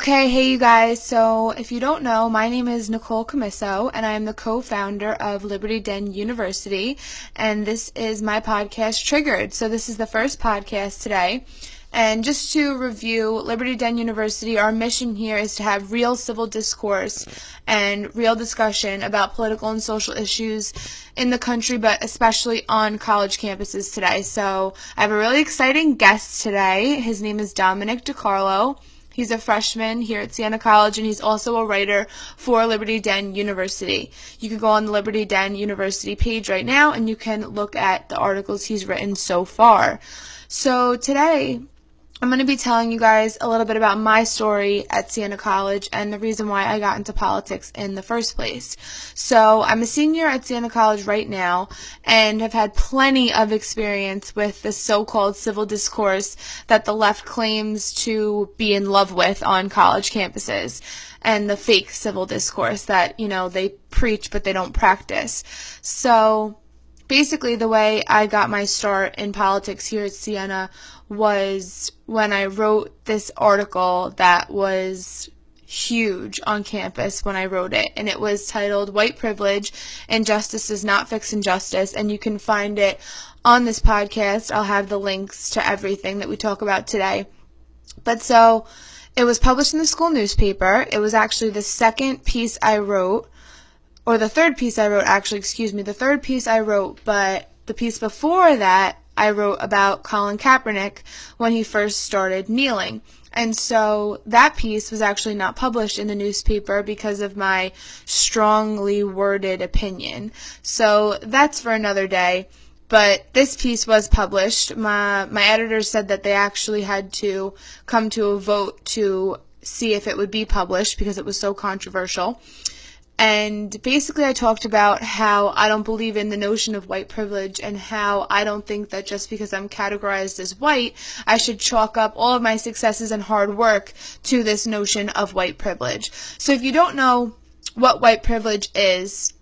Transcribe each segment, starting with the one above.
Okay, hey you guys, so if you don't know, my name is Nicole Commisso, and I am the co-founder of Liberty Den University, and this is my podcast, Triggered. So this is the first podcast today, and just to review, Liberty Den University, our mission here is to have real civil discourse and real discussion about political and social issues in the country, but especially on college campuses today. So I have a really exciting guest today. His name is Dominick DiCarlo. He's a freshman here at Siena College, and he's also a writer for Liberty Den University. You can go on the Liberty Den University page right now, and you can look at the articles he's written so far. So today, I'm going to be telling you guys a little bit about my story at Siena College and the reason why I got into politics in the first place. So I'm a senior at Siena College right now and have had plenty of experience with the so-called civil discourse that the left claims to be in love with on college campuses, and the fake civil discourse that, they preach but they don't practice. So basically, the way I got my start in politics here at Siena was when I wrote this article that was huge on campus when I wrote it, and it was titled "White Privilege, Injustice Does Not Fix Injustice," and you can find it on this podcast. I'll have the links to everything that we talk about today. But so, it was published in the school newspaper. It was actually the second piece I wrote, or the third piece I wrote, the third piece I wrote, but the piece before that I wrote about Colin Kaepernick when he first started kneeling. And so that piece was actually not published in the newspaper because of my strongly worded opinion. So that's for another day. But this piece was published. My editor said that they actually had to come to a vote to see if it would be published because it was so controversial. And basically I talked about how I don't believe in the notion of white privilege and how I don't think that just because I'm categorized as white, I should chalk up all of my successes and hard work to this notion of white privilege. So if you don't know what white privilege is,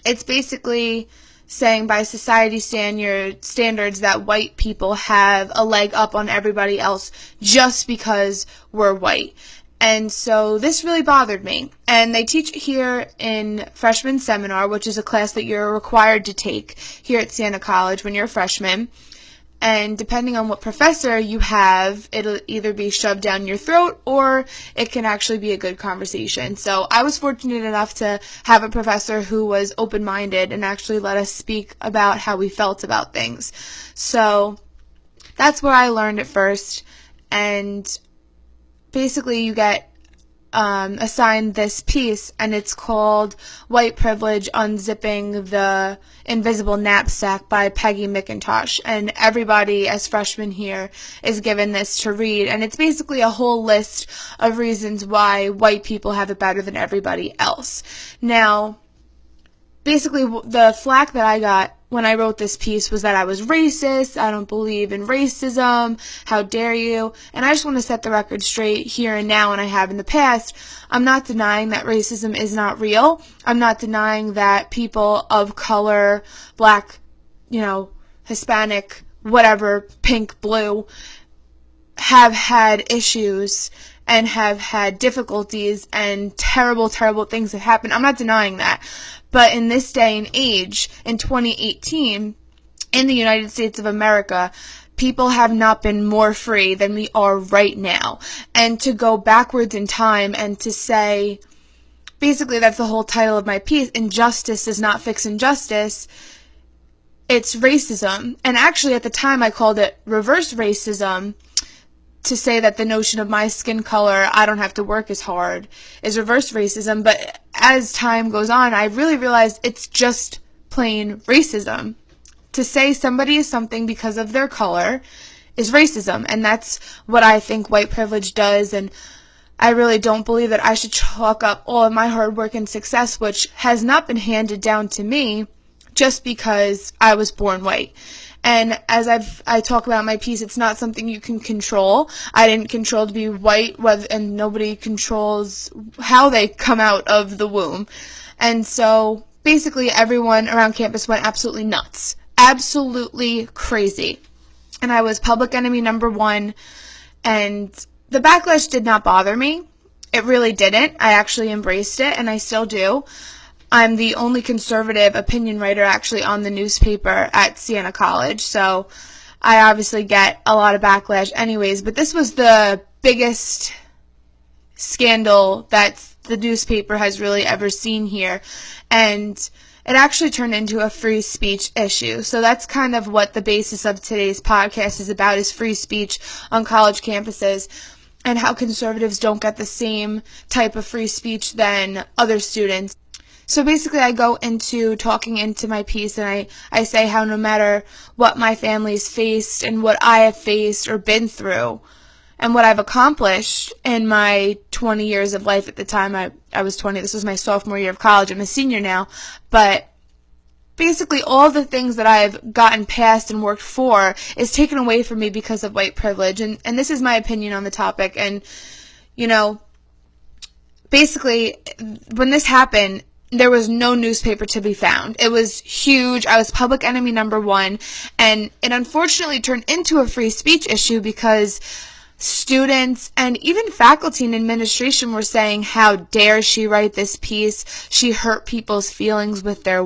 it's basically saying by society standards that white people have a leg up on everybody else just because we're white. And so this really bothered me. And they teach it here in freshman seminar, which is a class that you're required to take here at Siena College when you're a freshman. And depending on what professor you have, it'll either be shoved down your throat or it can actually be a good conversation. So I was fortunate enough to have a professor who was open-minded and actually let us speak about how we felt about things. So that's where I learned it first. And basically, you get assigned this piece, and it's called "White Privilege, Unzipping the Invisible Knapsack" by Peggy McIntosh. And everybody, as freshmen here, is given this to read. And it's basically a whole list of reasons why white people have it better than everybody else. Now, basically, the flack that I got when I wrote this piece was that I was racist, I don't believe in racism, how dare you, and I just want to set the record straight here and now, and I have in the past. I'm not denying that racism is not real. I'm not denying that people of color, black, Hispanic, whatever, pink, blue, have had issues and have had difficulties and terrible, terrible things have happened. I'm not denying that. But in this day and age, in 2018, in the United States of America, people have not been more free than we are right now. And to go backwards in time and to say, basically that's the whole title of my piece, "Injustice Does Not Fix Injustice," it's racism. And actually at the time I called it reverse racism, to say that the notion of my skin color, I don't have to work as hard, is reverse racism. But as time goes on, I really realized it's just plain racism. To say somebody is something because of their color is racism, and that's what I think white privilege does. And I really don't believe that I should chalk up all of my hard work and success, which has not been handed down to me, just because I was born white. And as I talk about in my piece, it's not something you can control. I didn't control to be white, and nobody controls how they come out of the womb. And so basically everyone around campus went absolutely nuts. Absolutely crazy. And I was public enemy number one, and the backlash did not bother me. it really didn't. I actually embraced it, and I still do. I'm the only conservative opinion writer actually on the newspaper at Siena College, so I obviously get a lot of backlash anyways, but this was the biggest scandal that the newspaper has really ever seen here, and it actually turned into a free speech issue. So that's kind of what the basis of today's podcast is about, is free speech on college campuses, and how conservatives don't get the same type of free speech than other students. So basically I go into talking into my piece, and I say how no matter what my family's faced and what I have faced or been through and what I've accomplished in my 20 years of life. At the time I was 20, this was my sophomore year of college, I'm a senior now, but basically all the things that I've gotten past and worked for is taken away from me because of white privilege, and this is my opinion on the topic. And, you know, basically when this happened, there was no newspaper to be found. It was huge. I was public enemy number one, and it unfortunately turned into a free speech issue because students and even faculty and administration were saying, how dare she write this piece? She hurt people's feelings with her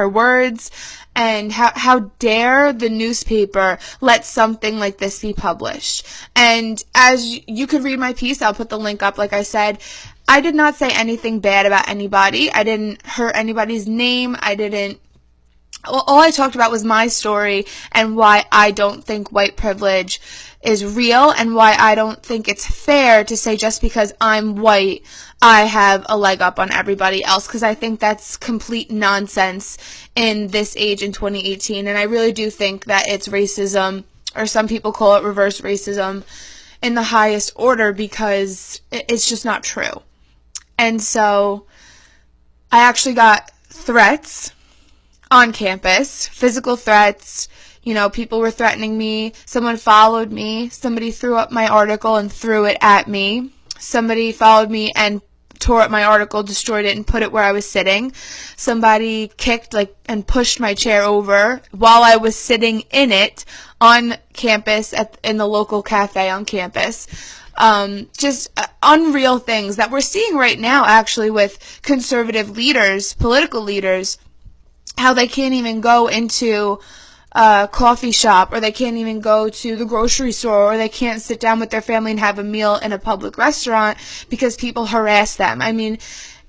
words, and how dare the newspaper let something like this be published? And as you could read my piece, I'll put the link up, like I said, I did not say anything bad about anybody. I didn't hurt anybody's name. All I talked about was my story and why I don't think white privilege is real, and why I don't think it's fair to say just because I'm white, I have a leg up on everybody else, because I think that's complete nonsense in this age in 2018. And I really do think that it's racism, or some people call it reverse racism, in the highest order, because it's just not true. And so I actually got threats on campus, physical threats. You know, people were threatening me. Someone followed me. Somebody threw up my article and threw it at me. Somebody followed me and tore up my article, destroyed it, and put it where I was sitting. Somebody kicked and pushed my chair over while I was sitting in it on campus in the local cafe on campus. Just unreal things that we're seeing right now, actually, with conservative leaders, political leaders, how they can't even go into a coffee shop, or they can't even go to the grocery store, or they can't sit down with their family and have a meal in a public restaurant because people harass them. I mean,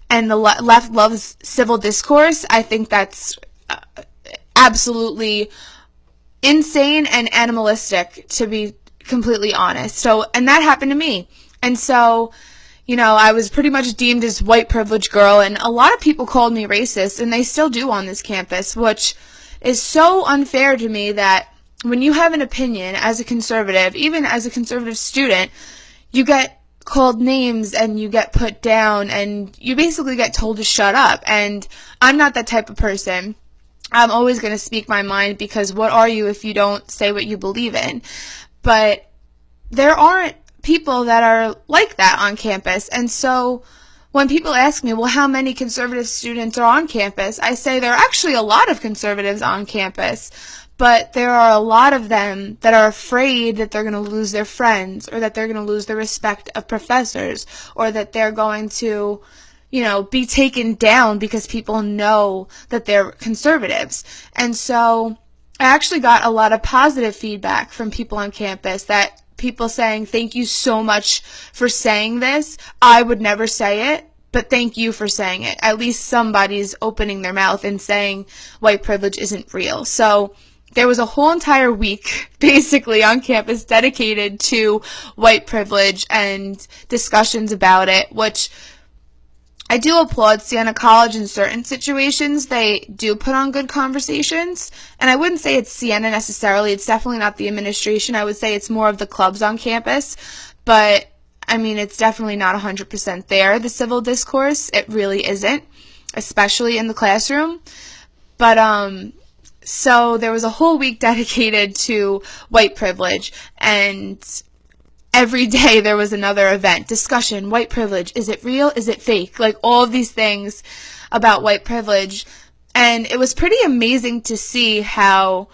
and the left loves civil discourse. I think that's absolutely insane and animalistic, to be completely honest. So, and that happened to me. And so, you know, I was pretty much deemed as white privileged girl, and a lot of people called me racist, and they still do on this campus, which is so unfair to me, that when you have an opinion as a conservative, even as a conservative student, you get called names and you get put down, and you basically get told to shut up. And I'm not that type of person. I'm always going to speak my mind, because what are you if you don't say what you believe in? But there aren't people that are like that on campus. And so when people ask me, well, how many conservative students are on campus? I say there are actually a lot of conservatives on campus, but there are a lot of them that are afraid that they're going to lose their friends, or that they're going to lose the respect of professors, or that they're going to, you know, be taken down because people know that they're conservatives. And so I actually got a lot of positive feedback from people on campus, that people saying, thank you so much for saying this. I would never say it, but thank you for saying it. At least somebody's opening their mouth and saying white privilege isn't real. So there was a whole entire week basically on campus dedicated to white privilege and discussions about it, which I do applaud Siena College in certain situations. They do put on good conversations, and I wouldn't say it's Siena necessarily. It's definitely not the administration. I would say it's more of the clubs on campus, but I mean, it's definitely not 100% there, the civil discourse. It really isn't, especially in the classroom. But so there was a whole week dedicated to white privilege, and every day there was another event, discussion, white privilege, is it real, is it fake, like all of these things about white privilege. And it was pretty amazing to see how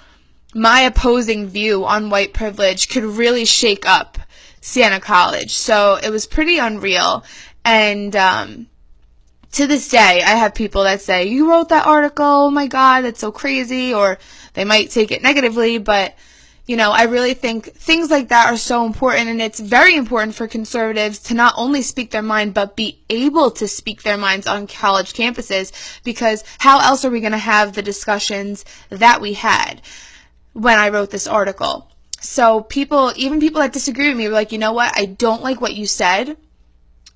my opposing view on white privilege could really shake up Siena College. So it was pretty unreal. And to this day, I have people that say, you wrote that article, oh my God, that's so crazy, or they might take it negatively, but, you know, I really think things like that are so important, and it's very important for conservatives to not only speak their mind, but be able to speak their minds on college campuses, because how else are we going to have the discussions that we had when I wrote this article? So people, even people that disagree with me, were like, you know what, I don't like what you said,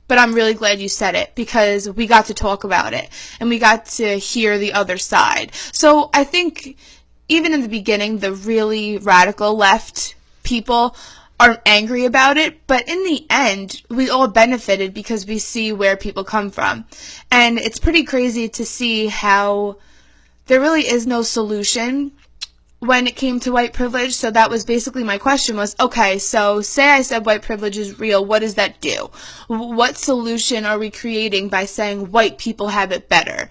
but I'm really glad you said it, because we got to talk about it and we got to hear the other side. So I think even in the beginning, the really radical left people are angry about it, but in the end, we all benefited because we see where people come from. And it's pretty crazy to see how there really is no solution when it came to white privilege. So that was basically my question was, okay, so say I said white privilege is real, what does that do? What solution are we creating by saying white people have it better?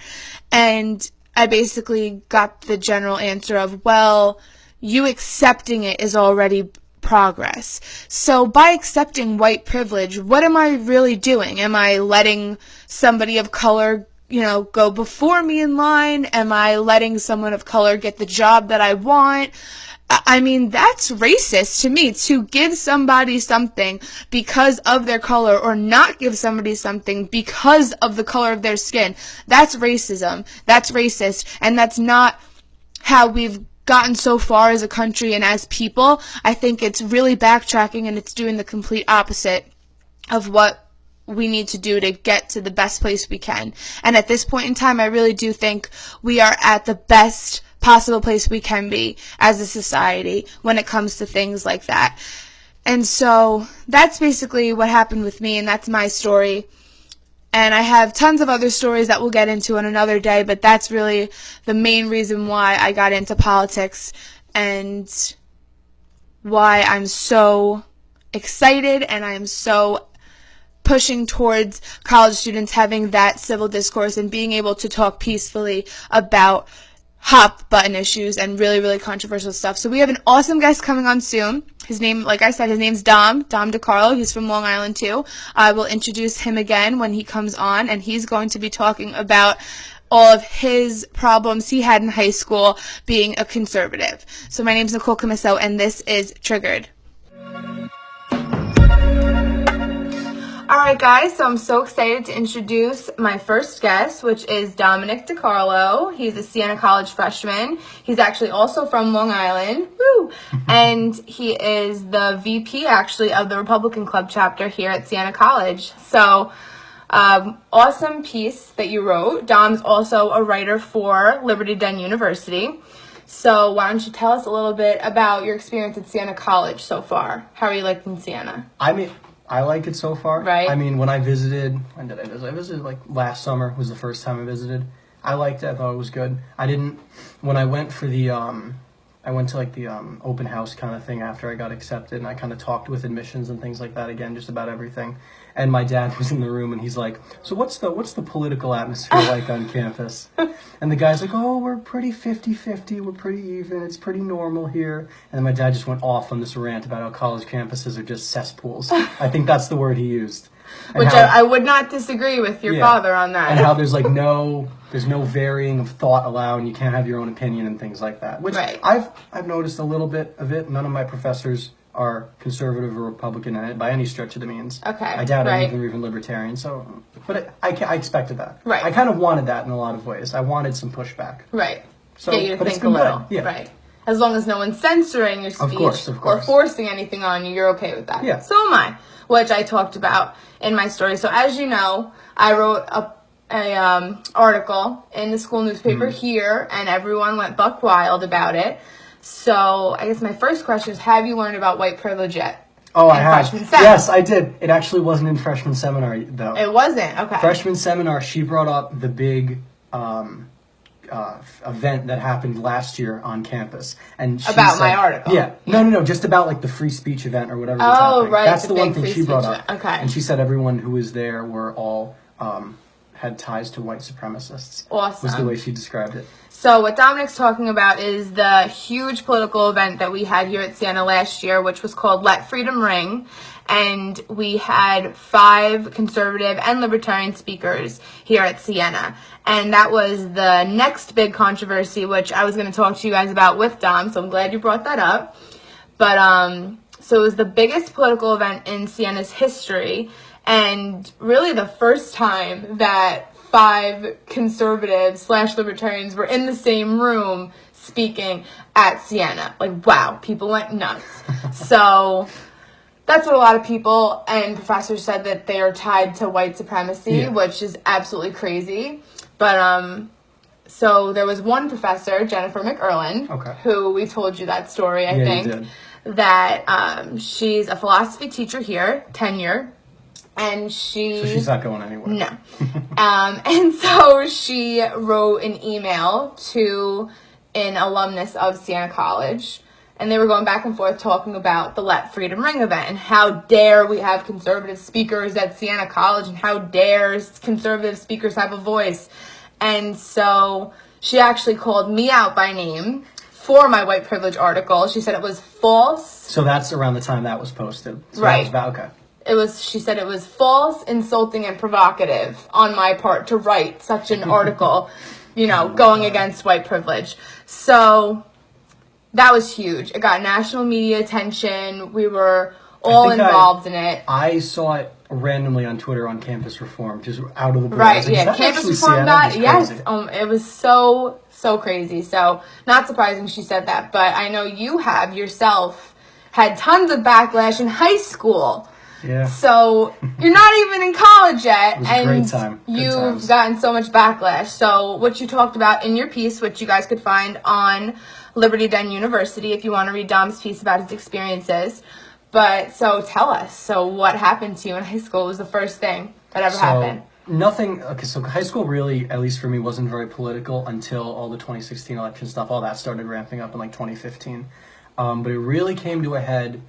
And I basically got the general answer of, well, you accepting it is already progress. So by accepting white privilege, what am I really doing? Am I letting somebody of color, you know, go before me in line? Am I letting someone of color get the job that I want? I mean, that's racist to me, to give somebody something because of their color or not give somebody something because of the color of their skin. That's racism. That's racist. And that's not how we've gotten so far as a country and as people. I think it's really backtracking, and it's doing the complete opposite of what we need to do to get to the best place we can. And at this point in time, I really do think we are at the best possible place we can be as a society when it comes to things like that. And so that's basically what happened with me, and that's my story. And I have tons of other stories that we'll get into on another day, but that's really the main reason why I got into politics and why I'm so excited and I am so pushing towards college students having that civil discourse and being able to talk peacefully about hot button issues and really, really controversial stuff. So we have an awesome guest coming on soon. His name, like I said, his name's Dom DiCarlo. He's from Long Island too. I will introduce him again when he comes on, and he's going to be talking about all of his problems he had in high school being a conservative. So my name's Nicole Commisso, and this is Triggered. Alright guys, so I'm so excited to introduce my first guest, which is Dominick DiCarlo. He's a Siena College freshman. He's actually also from Long Island. Woo! And he is the VP, actually, of the Republican Club chapter here at Siena College. So, awesome piece that you wrote. Dom's also a writer for Liberty Den University. So why don't you tell us a little bit about your experience at Siena College so far? How are you liking Siena? I like it so far. Right. I mean, when I visited, when did I visit? I visited like last summer was the first time I visited. I liked it. I thought it was good. When I went for the, I went to like the open house kind of thing after I got accepted, and I kind of talked with admissions and things like that again, just about everything. And my dad was in the room, and he's like, so what's the political atmosphere like on campus? And the guy's like, oh, we're pretty 50-50, we're pretty even, it's pretty normal here. And then my dad just went off on this rant about how college campuses are just cesspools. I think that's the word he used. And which I would not disagree with your father on that. And how there's like no varying of thought allowed, and you can't have your own opinion and things like that. Which right. I've noticed a little bit of it. None of my professors are conservative or Republican in it by any stretch of the means. Okay. I doubt any of them are even libertarian. So, but I expected that. Right. I kind of wanted that in a lot of ways. I wanted some pushback. Right. So, get you to think a little. Yeah. Right. As long as no one's censoring your speech or forcing anything on you, you're okay with that. Yeah. So am I, which I talked about in my story. So as you know, I wrote a article in the school newspaper here, and everyone went buck wild about it. So I guess my first question is, have you learned about white privilege yet? Oh, I have. Yes, I did. It actually wasn't in freshman seminar, though. It wasn't? Okay. Freshman seminar, she brought up the big event that happened last year on campus. And she about said, my article? Yeah. No, just about like the free speech event or whatever was happening. Right. That's the one thing she brought up. Okay. And she said everyone who was there were all had ties to white supremacists. Awesome. Was the way she described it. So what Dominick's talking about is the huge political event that we had here at Siena last year, which was called Let Freedom Ring. And we had 5 conservative and libertarian speakers here at Siena. And that was the next big controversy, which I was going to talk to you guys about with Dom, so I'm glad you brought that up. But, so it was the biggest political event in Siena's history, and really the first time that 5 conservatives / libertarians were in the same room speaking at Siena. Like, wow, people went nuts. So that's what a lot of people and professors said, that they are tied to white supremacy, which is absolutely crazy. But, so there was one professor, Jennifer McErlin, who we told you that story, I think. You did. That she's a philosophy teacher here, tenure, and So she's not going anywhere. No. And so she wrote an email to an alumnus of Siena College, and they were going back and forth talking about the Let Freedom Ring event, and how dare we have conservative speakers at Siena College, and how dare conservative speakers have a voice. And so she actually called me out by name for my white privilege article. She said it was false. So that's around the time that was posted. So right. That was about, okay. She said it was false, insulting, and provocative on my part to write such an article, going against white privilege. So that was huge. It got national media attention. We were all involved in it. I saw it randomly on Twitter on Campus Reform, just out of the blue. Right, yeah. Campus Reform yes. It was so crazy. So not surprising she said that. But I know you have yourself had tons of backlash in high school. Yeah. So you're not even in college yet. It was a great time. You've gotten so much backlash. So what you talked about in your piece, which you guys could find on Liberty Den University if you want to read Dom's piece about his experiences. But so tell us. So what happened to you in high school? What was the first thing that ever happened? Nothing. Okay, so high school really, at least for me, wasn't very political until all the 2016 election stuff. All that started ramping up in like 2015. But it really came to a head.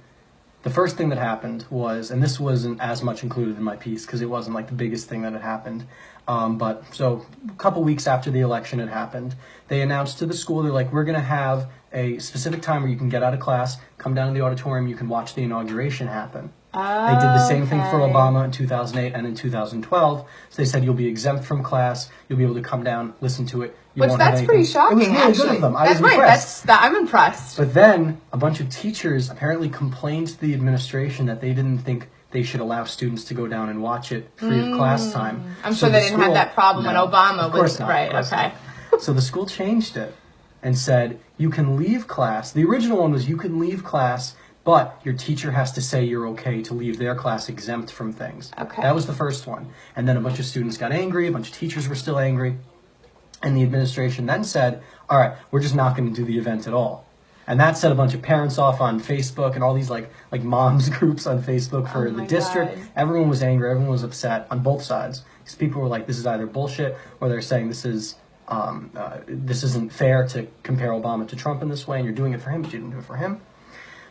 The first thing that happened was, and this wasn't as much included in my piece because it wasn't like the biggest thing that had happened. But so a couple weeks after the election had happened, they announced to the school, they're like, we're going to have a specific time where you can get out of class, come down to the auditorium, you can watch the inauguration happen. They did the same thing for Obama in 2008 and in 2012. So they said you'll be exempt from class, you'll be able to come down, listen to it. Which that's pretty shocking, It was really good of them. I was impressed. I'm impressed. But then a bunch of teachers apparently complained to the administration that they didn't think they should allow students to go down and watch it free of class time. I'm sure they didn't have that problem when Obama was right. Okay. So the school changed it and said you can leave class. The original one was you can leave class, but your teacher has to say you're okay to leave their class exempt from things. Okay. That was the first one. And then a bunch of students got angry, a bunch of teachers were still angry. And the administration then said, all right, we're just not going to do the event at all. And that set a bunch of parents off on Facebook and all these like moms groups on Facebook for the district. God. Everyone was angry. Everyone was upset on both sides. Because people were like, this is either bullshit, or they're saying this isn't fair to compare Obama to Trump in this way, and you're doing it for him, but you didn't do it for him.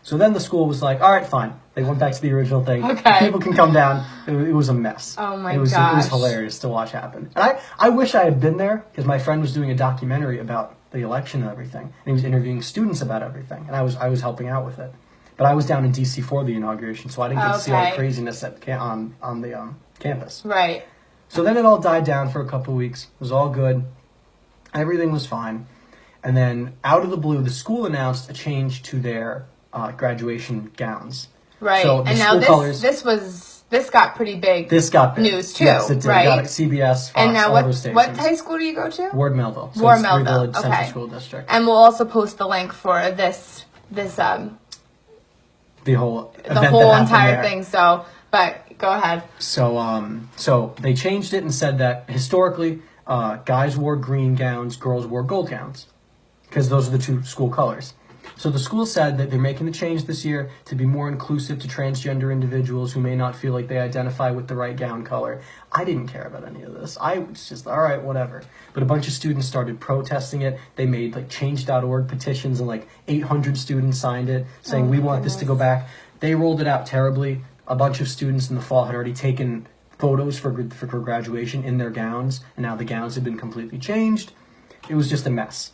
So then the school was like, all right, fine. They went back to the original thing. Okay. People can come down. It was a mess. Oh, my gosh. It was hilarious to watch happen. And I wish I had been there, because my friend was doing a documentary about the election and everything. And he was interviewing students about everything. And I was helping out with it. But I was down in D.C. for the inauguration, so I didn't get to see all the craziness on the campus. Right. So then it all died down for a couple of weeks. It was all good. Everything was fine. And then out of the blue, the school announced a change to their graduation gowns. Right. So and now this got pretty big. This got big. News too. Yes, it did. Right. Got it, CBS, Fox, and now all those stations. What high school do you go to? Ward Melville. So Ward Melville. Village Central School District. And we'll also post the link for this the whole entire thing. So, but go ahead. So they changed it and said that historically, guys wore green gowns, girls wore gold gowns, because those are the two school colors. So the school said that they're making the change this year to be more inclusive to transgender individuals who may not feel like they identify with the right gown color. I didn't care about any of this. I was just, all right, whatever. But a bunch of students started protesting it. They made like change.org petitions, and like 800 students signed it saying, we want this to go back. They rolled it out terribly. A bunch of students in the fall had already taken photos for graduation in their gowns, and now the gowns had been completely changed. It was just a mess.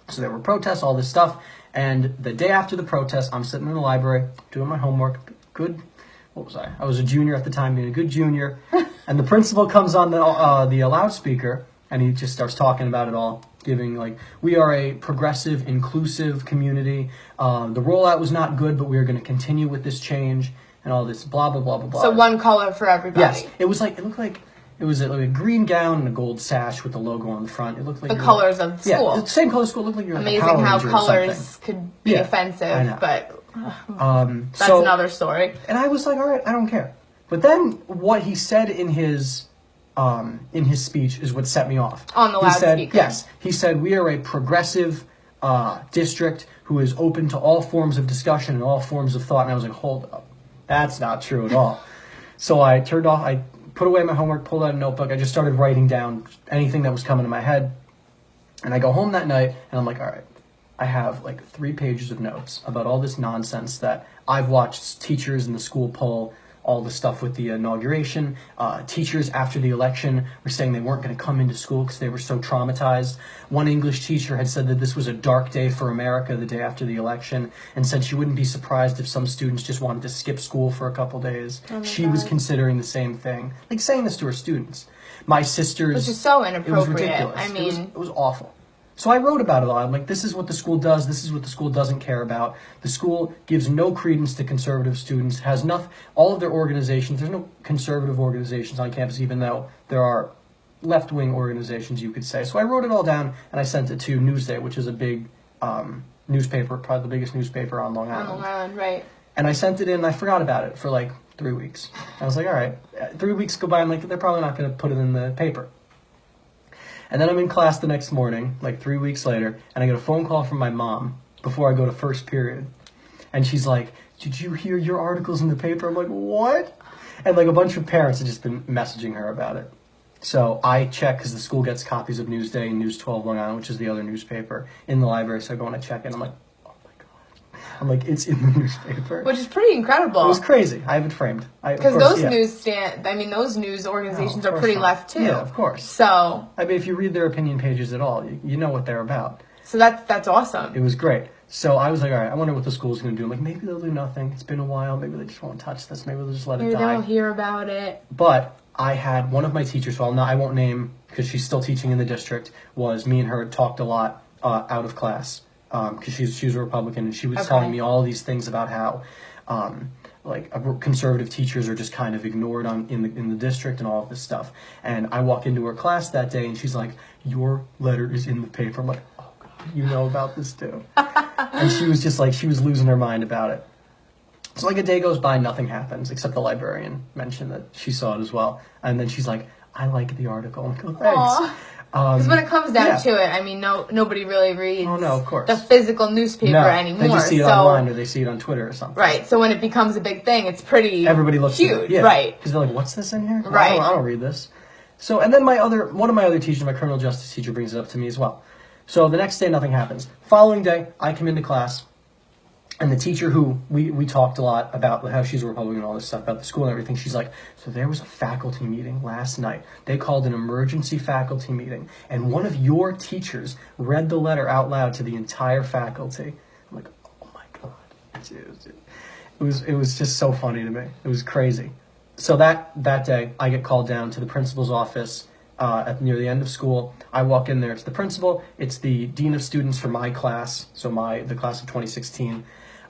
So there were protests, all this stuff, and the day after the protest, I'm sitting in the library doing my homework. Good. What was I? I was a junior at the time, being a good junior, and the principal comes on the loudspeaker, and he just starts talking about it all, giving like, we are a progressive, inclusive community. The rollout was not good, but we are going to continue with this change and all this blah blah blah blah blah. So one color for everybody. Yes, it looked like it was like a green gown and a gold sash with the logo on the front. It looked like the colors of the school. Yeah, the same color school. It looked like you're like amazing a Power how Ranger colors could be offensive, but that's another story. And I was like, all right, I don't care. But then what he said in his speech is what set me off. On the loudspeaker. Yes, he said, we are a progressive district who is open to all forms of discussion and all forms of thought. And I was like, hold up, that's not true at all. So I turned off, I put away my homework, pulled out a notebook. I just started writing down anything that was coming to my head. And I go home that night, and I'm like, all right, I have like 3 pages of notes about all this nonsense that I've watched teachers in the school pull, all the stuff with the inauguration. Teachers after the election were saying they weren't going to come into school because they were so traumatized. One English teacher had said that this was a dark day for America the day after the election, and said she wouldn't be surprised if some students just wanted to skip school for a couple days. She was considering the same thing, like saying this to her students. My sisters, which is so inappropriate. It was ridiculous. I mean, it was awful. So I wrote about it all. I'm like, this is what the school does. This is what the school doesn't care about. The school gives no credence to conservative students, has all of their organizations. There's no conservative organizations on campus, even though there are left-wing organizations, you could say. So I wrote it all down, and I sent it to Newsday, which is a big newspaper, probably the biggest newspaper on Long Island. On Long Island, right. And I sent it in, and I forgot about it for like 3 weeks. I was like, all right. 3 weeks go by, I'm like, they're probably not going to put it in the paper. And then I'm in class the next morning, like 3 weeks later, and I get a phone call from my mom before I go to first period. And she's like, did you hear your articles in the paper? I'm like, what? And like a bunch of parents had just been messaging her about it. So I check, because the school gets copies of Newsday and News 12 Long Island, which is the other newspaper, in the library. So I go and I check it, and I'm like, oh my God. I'm like, it's in the newspaper. Which is pretty incredible. It was crazy. I have it framed. Because those those news organizations are pretty left too. Yeah, of course. So I mean, if you read their opinion pages at all, you know what they're about. So that's awesome. It was great. So I was like, all right, I wonder what the school's going to do. I'm like, maybe they'll do nothing. It's been a while. Maybe they just won't touch this. Maybe they'll just let it die. Maybe they'll hear about it. But I had one of my teachers, so I won't name because she's still teaching in the district, was me and her talked a lot out of class because she's a Republican, and she was telling me all these things about how conservative teachers are just kind of ignored in the district and all of this stuff. And I walk into her class that day, and she's like, your letter is in the paper. I'm like, oh God, you know about this too. And she was just like, she was losing her mind about it. So like a day goes by, nothing happens, except the librarian mentioned that she saw it as well. And then she's like, I like the article. I'm like, oh, thanks. Because when it comes down to it, I mean, nobody really reads of course. the physical newspaper anymore. They just see it online, or they see it on Twitter or something. Right. So when it becomes a big thing, it's pretty everybody looks huge. At it. Yeah. Right. Because they're like, what's this in here? Right. I don't read this. So, and then one of my other teachers, my criminal justice teacher, brings it up to me as well. So the next day, nothing happens. Following day, I come into class. And the teacher who we talked a lot about how she's a Republican and all this stuff about the school and everything, she's like, so there was a faculty meeting last night. They called an emergency faculty meeting, and one of your teachers read the letter out loud to the entire faculty. I'm like, oh my God. It was just so funny to me. It was crazy. So that day, I get called down to the principal's office near the end of school. I walk in there. It's the principal. It's the dean of students for my class, so the class of 2016.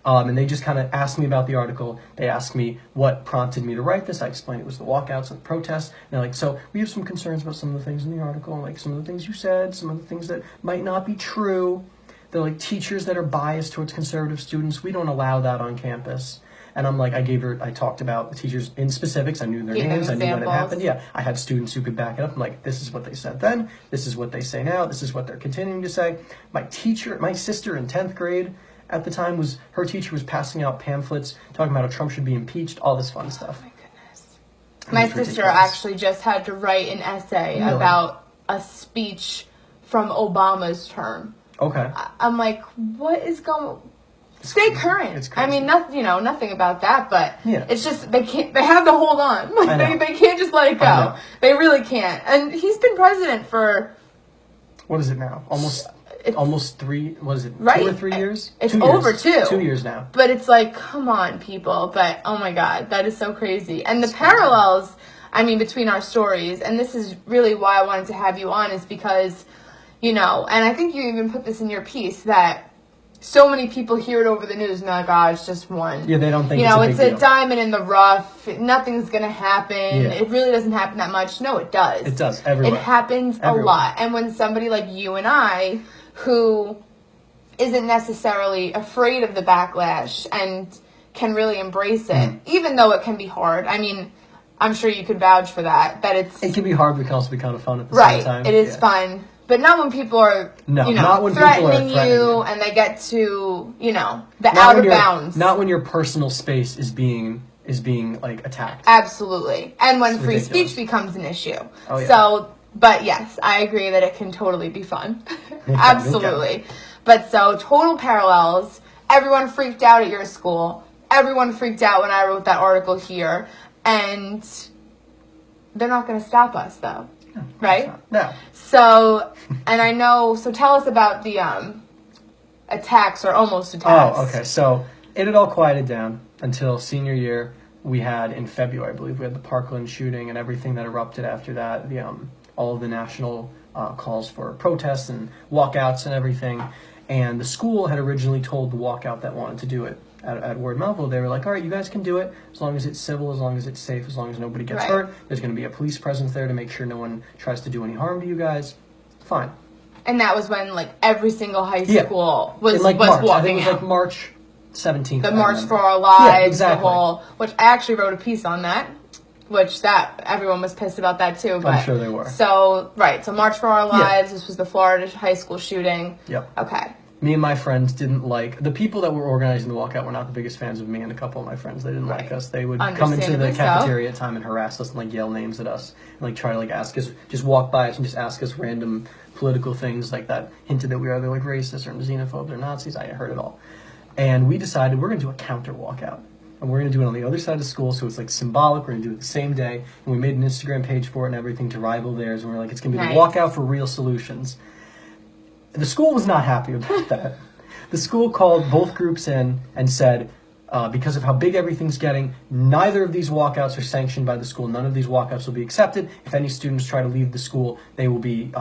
And they just kind of asked me about the article. They asked me what prompted me to write this. I explained it was the walkouts and the protests. And they're like, so we have some concerns about some of the things in the article, like some of the things you said, some of the things that might not be true. They're like, teachers that are biased towards conservative students, we don't allow that on campus. And I'm like, I talked about the teachers in specifics. I knew their names. I knew when it happened. Yeah, I had students who could back it up. I'm like, this is what they said then. This is what they say now. This is what they're continuing to say. My sister in 10th grade at the time, her teacher was passing out pamphlets talking about how Trump should be impeached, all this fun stuff. Oh my goodness. My sister actually just had to write an essay about a speech from Obama's term. Okay. I'm like, what is going... stay current. It's crazy. I mean, nothing about that, but Yeah. it's just they have to hold on. Like they can't just let it go. They really can't. And he's been president for what is it now? Almost 3. What is it? Right. 2 or 3 years? It's 2 years. over 2. 2 years now. But it's like, come on, people. But oh my God, that is so crazy. And the parallels, I mean, between our stories, and this is really why I wanted to have you on, is because, and I think you even put this in your piece, that so many people hear it over the news and they're like, oh, it's just one. Yeah, they don't think it's a a diamond in the rough. Nothing's going to happen. Yeah. It really doesn't happen that much. No, it does. It does. Everywhere. It happens a lot. And when somebody like you and I, who isn't necessarily afraid of the backlash and can really embrace it, even though it can be hard. I mean, I'm sure you could vouch for that it can be hard, but it can also be kind of fun at the same time. Right, it is fun. But not when people are, not when threatening people are you and they get to, the outer bounds. Not when your personal space is being like attacked. Absolutely. And when free ridiculous. Speech becomes an issue. Oh, yeah. So, but yes, I agree that it can totally be fun. Absolutely. But so, total parallels. Everyone freaked out at your school. Everyone freaked out when I wrote that article here. And they're not going to stop us, though. No, right? No. So, and I know, so tell us about the attacks or almost attacks. Oh, okay. So it had all quieted down until senior year. We had, in February, I believe, we had the Parkland shooting and everything that erupted after that. All of the national calls for protests and walkouts and everything. And the school had originally told the walkout that wanted to do it at Ward Melville. They were like, all right, you guys can do it as long as it's civil, as long as it's safe, as long as nobody gets hurt. There's going to be a police presence there to make sure no one tries to do any harm to you guys. Fine. And that was when, like, every single high school was March. walking I think it was out. like March 17th. The March for Our Lives. Yeah, exactly. Which I actually wrote a piece on that. Which everyone was pissed about that too. But, I'm sure they were. So March for Our Lives. This was the Florida high school shooting. Yep. Okay. Me and my friends didn't like, the people that were organizing the walkout were not the biggest fans of me and a couple of my friends. They didn't like us. They would come into the cafeteria at time and harass us and like yell names at us and like try to like ask us, just walk by us and just ask us random political things like that, hinted that we were either like racist or xenophobes or Nazis. I heard it all. And we decided we're going to do a counter walkout. And we're going to do it on the other side of school, so it's like symbolic. We're going to do it the same day. And we made an Instagram page for it and everything to rival theirs. And we're like, it's going to be the walkout for real solutions. The school was not happy about that. The school called both groups in and said, because of how big everything's getting, neither of these walkouts are sanctioned by the school. None of these walkouts will be accepted. If any students try to leave the school, there will be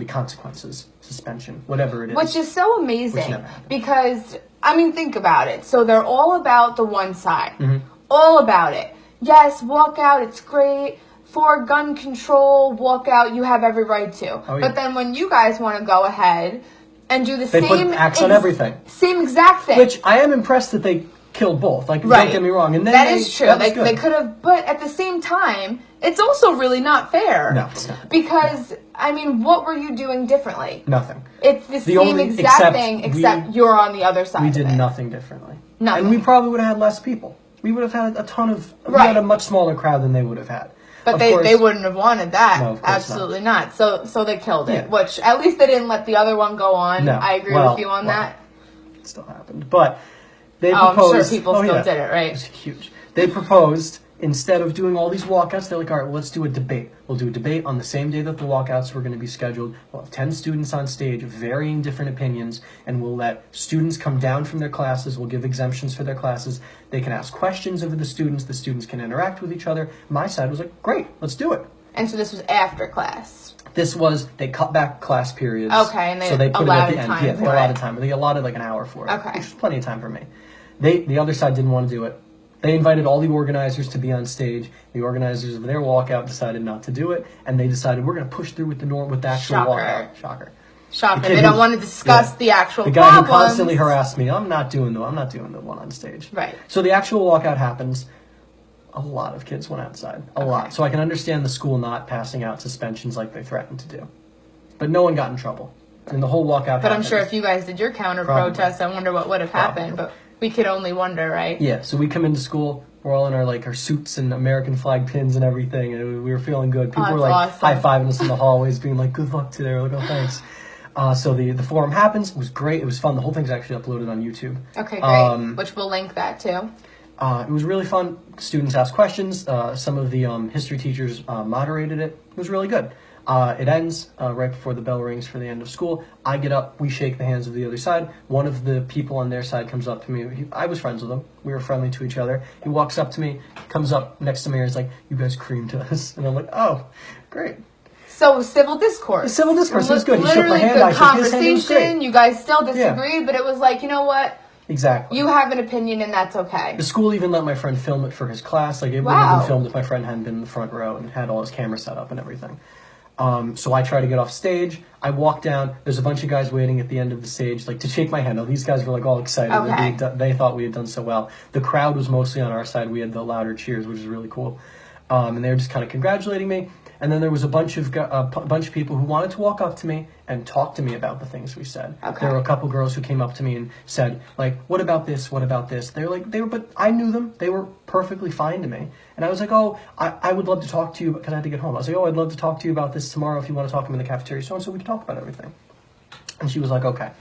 consequences, suspension, whatever it is. Which is so amazing because, I mean, think about it. So they're all about the one side. All about it. Yes, walkout, it's great. For gun control, walkout, you have every right to. Oh, yeah. But then when you guys want to go ahead and do the they put acts on everything. Same exact thing. Which I am impressed that they killed both. Like, don't get me wrong. And then that is true. They could have, but at the same time, it's also really not fair. No, it's not. Because, I mean, what were you doing differently? Nothing. It's the same exact thing, except you're on the other side We of did it. Nothing differently. Nothing. And we probably would have had less people. We would have had a ton of... We had a much smaller crowd than they would have had. But they wouldn't have wanted that. No, of course absolutely not. So they killed it. Which, at least they didn't let the other one go on. No. I agree with you on that. It still happened. But they proposed... I'm sure people still did it, right? It was huge. They proposed, instead of doing all these walkouts, they're like, all right, well, let's do a debate. We'll do a debate on the same day that the walkouts were going to be scheduled. We'll have 10 students on stage of varying different opinions, and we'll let students come down from their classes. We'll give exemptions for their classes. They can ask questions of the students can interact with each other. My side was like, great, let's do it. And so this was after class. This was, they cut back class periods. Okay, and so they put it at the end. Time yeah, they allotted time. They allotted like an hour for it. Okay. Which was plenty of time for me. The other side didn't want to do it. They invited all the organizers to be on stage. The organizers of their walkout decided not to do it, and they decided we're going to push through with the actual walkout. Shocker. They don't want to discuss the actual problems. The guy problems. who constantly harassed me, I'm not doing the one on stage. Right. So the actual walkout happens. A lot of kids went outside. A lot. So I can understand the school not passing out suspensions like they threatened to do. But no one got in trouble. And the whole walkout But I'm sure if you guys did your counter-protest, I wonder what would have happened. But we could only wonder, right? Yeah, so we come into school, we're all in our suits and American flag pins and everything, and we were feeling good. People were awesome. High-fiving us in the hallways, being like, good luck today. We're like, oh, thanks. So the forum happens. It was great. It was fun. The whole thing's actually uploaded on YouTube. Okay, great. Which we'll link that too. It was really fun. Students asked questions. Some of the history teachers moderated it. It was really good. It ends right before the bell rings for the end of school. I get up. We shake the hands of the other side. One of the people on their side comes up to me. I was friends with him. We were friendly to each other. He walks up to me, comes up next to me, and is like, "You guys creamed us." And I'm like, "Oh, great." So civil discourse. Civil discourse. It was good. He shook my Literally hand. good I shook his hand. It was great. conversation. You guys still disagreed, but it was like, you know what? Exactly. You have an opinion, and that's okay. The school even let my friend film it for his class. Like, it wouldn't have been filmed if my friend hadn't been in the front row and had all his camera set up and everything. So I try to get off stage. I walk down. There's a bunch of guys waiting at the end of the stage, like, to shake my hand. Now, these guys were, like, all excited. Okay. They thought we had done so well. The crowd was mostly on our side. We had the louder cheers, which was really cool. And they were just kind of congratulating me. And then there was a bunch of people who wanted to walk up to me and talk to me about the things we said. Okay. There were a couple girls who came up to me and said, like, "What about this? What about this?" But I knew them. They were perfectly fine to me. And I was like, "Oh, I would love to talk to you," because I had to get home. I was like, "Oh, I'd love to talk to you about this tomorrow if you want to talk to me in the cafeteria, so we can talk about everything." And she was like, "Okay."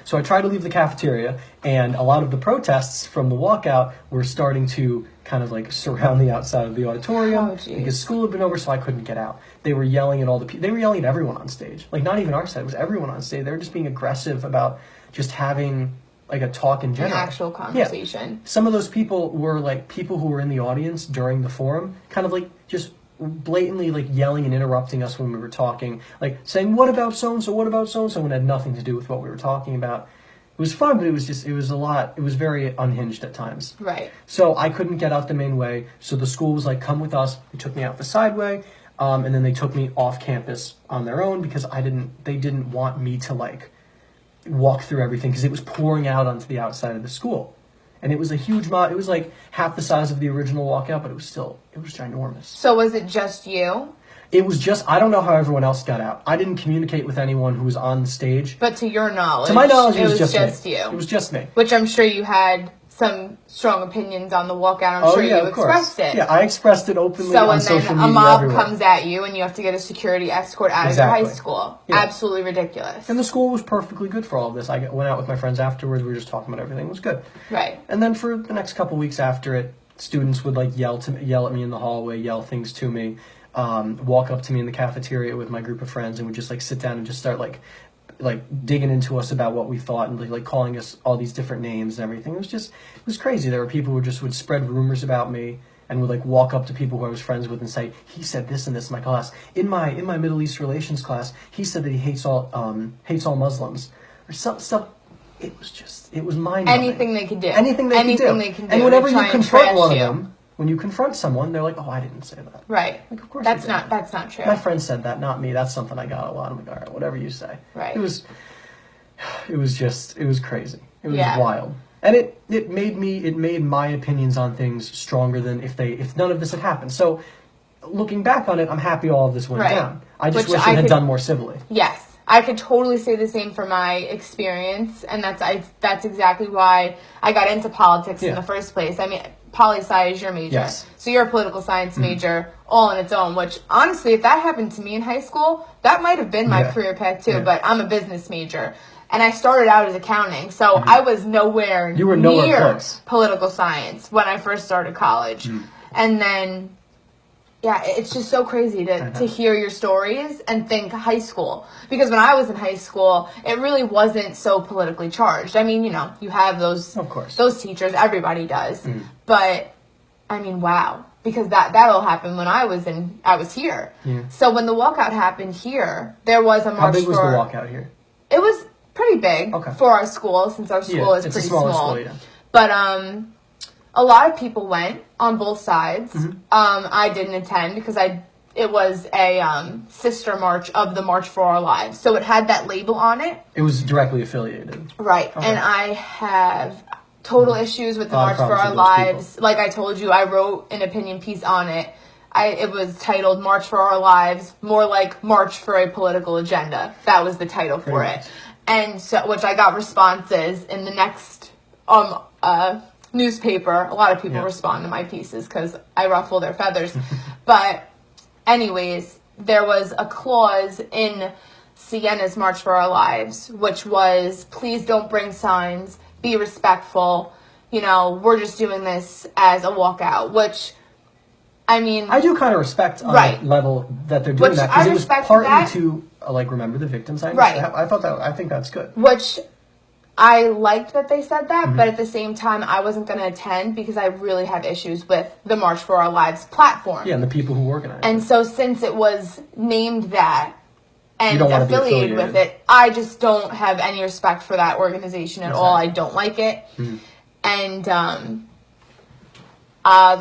So I tried to leave the cafeteria, and a lot of the protests from the walkout were starting to kind of like surround the outside of the auditorium because school had been over, so I couldn't get out. They were yelling at all the people. They were yelling at everyone on stage. Like, not even our side. It was everyone on stage. They were just being aggressive about just having like a talk in general. An actual conversation. Yeah. Some of those people were like people who were in the audience during the forum, kind of like just blatantly like yelling and interrupting us when we were talking, like saying, "What about so-and-so? What about so-and-so?" when it had nothing to do with what we were talking about. It was fun, but it was a lot. It was very unhinged at times. Right. So I couldn't get out the main way. So the school was like, "Come with us." They took me out the side way, and then they took me off campus on their own because they didn't want me to like walk through everything because it was pouring out onto the outside of the school. And it was a huge mob. It was like half the size of the original walkout, but it was ginormous. So was it just you? It was just, I don't know how everyone else got out. I didn't communicate with anyone who was on the stage. But to your knowledge, to my knowledge, it was just me. You. It was just me. Which I'm sure you had some strong opinions on the walkout. I'm sure you expressed it. Yeah, I expressed it openly on social media. So, and then a mob everywhere. comes at you, and you have to get a security escort out of your high school. Yeah. Absolutely ridiculous. And the school was perfectly good for all of this. I went out with my friends afterwards. We were just talking about everything. It was good. Right. And then for the next couple weeks after it, students would like yell at me in the hallway, yell things to me. Walk up to me in the cafeteria with my group of friends and would just like sit down and just start like digging into us about what we thought and like calling us all these different names and everything. It was crazy. There were people who just would spread rumors about me and would like walk up to people who I was friends with and say, "He said this and this in my class. In my Middle East relations class, he said that he hates all Muslims," or some stuff. It was mind-numbing. Anything they could do. Anything they can do. And whenever you confront one of them, when you confront someone, they're like, "Oh, I didn't say that." Right. Like, of course that's not true. My friend said that, not me. That's something I got a lot. I'm like, all right, whatever you say. Right. It was crazy. It was wild. And it made my opinions on things stronger than if none of this had happened. So looking back on it, I'm happy all of this went down. I just wish it had done more civilly. Yes. I could totally say the same for my experience, and that's exactly why I got into politics in the first place. I mean, poli-sci is your major. Yes. So you're a political science major all on its own, which honestly, if that happened to me in high school, that might have been my career path too, but I'm a business major. And I started out as accounting, so I was nowhere near political science when I first started college. And then... yeah, it's just so crazy to hear your stories and think high school. Because when I was in high school, it really wasn't so politically charged. I mean, you know, you have those teachers, everybody does. But, I mean, wow. Because that all happened when I was here. Yeah. So when the walkout happened here, there was a march. How big was the walkout here? It was pretty big for our school, since our school is pretty small. School, yeah. But, a lot of people went on both sides. I didn't attend because it was a sister march of the March for Our Lives. So it had that label on it. It was directly affiliated. Right. Okay. And I have total issues with the March for Our Lives. Like I told you, I wrote an opinion piece on it. It was titled March for Our Lives, more like March for a Political Agenda. That was the title for it. And so, which I got responses in the next newspaper. A lot of people respond to my pieces because I ruffle their feathers. But anyways, there was a clause in Sienna's March for Our Lives, which was, please don't bring signs, be respectful, you know, we're just doing this as a walkout, which, I mean... I do kind of respect on right. the level that they're doing which that, because it was partly that. to, like, remember the victims. Right. I think that's good. Which... I liked that they said that, but at the same time, I wasn't going to attend because I really have issues with the March for Our Lives platform. Yeah, and the people who organize it. And so since it was named that and affiliated with it, I just don't have any respect for that organization at all. I don't like it. And the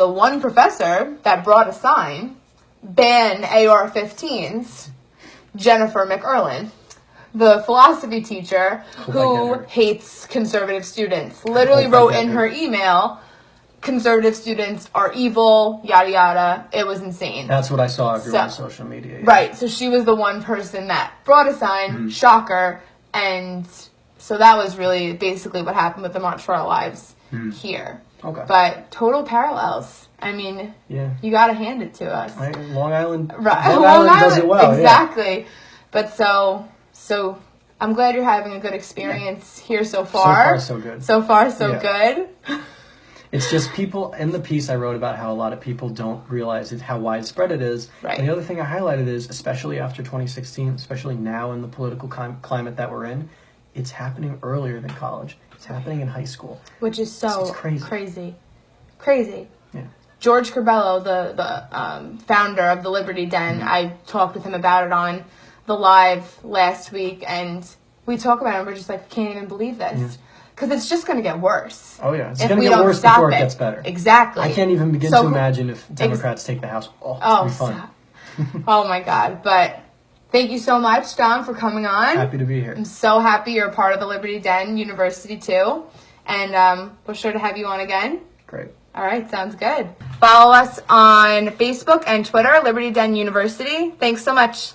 one professor that brought a sign, ban AR-15s, Jennifer McErlin, the philosophy teacher who hates conservative students, literally wrote in her email, conservative students are evil, yada yada. It was insane. That's what I saw everywhere on social media. Yeah. Right, so she was the one person that brought a sign, shocker, and so that was really basically what happened with the March for Our Lives here. Okay. But total parallels. I mean, you got to hand it to us. Right. Long Island, right. Long Island does it well. Exactly. Yeah. But so I'm glad you're having a good experience here so far. So far, so good. So far, so good. It's just people, in the piece I wrote about how a lot of people don't realize how widespread it is. Right. And the other thing I highlighted is, especially after 2016, especially now in the political climate that we're in, it's happening earlier than college. It's happening in high school. Which is so it's crazy. Crazy. Yeah. George Corbello, the founder of the Liberty Den, I talked with him about it on the live last week, and we talk about it, and we're just like, can't even believe this. Because it's just going to get worse. Oh, yeah. It's going to get worse before it gets better. Exactly. I can't even begin to imagine if Democrats take the House. Oh, it's going to be fun. Oh, my God. But thank you so much, Dom, for coming on. Happy to be here. I'm so happy you're a part of the Liberty Den University, too. And we're sure to have you on again. Great. All right. Sounds good. Follow us on Facebook and Twitter, Liberty Den University. Thanks so much.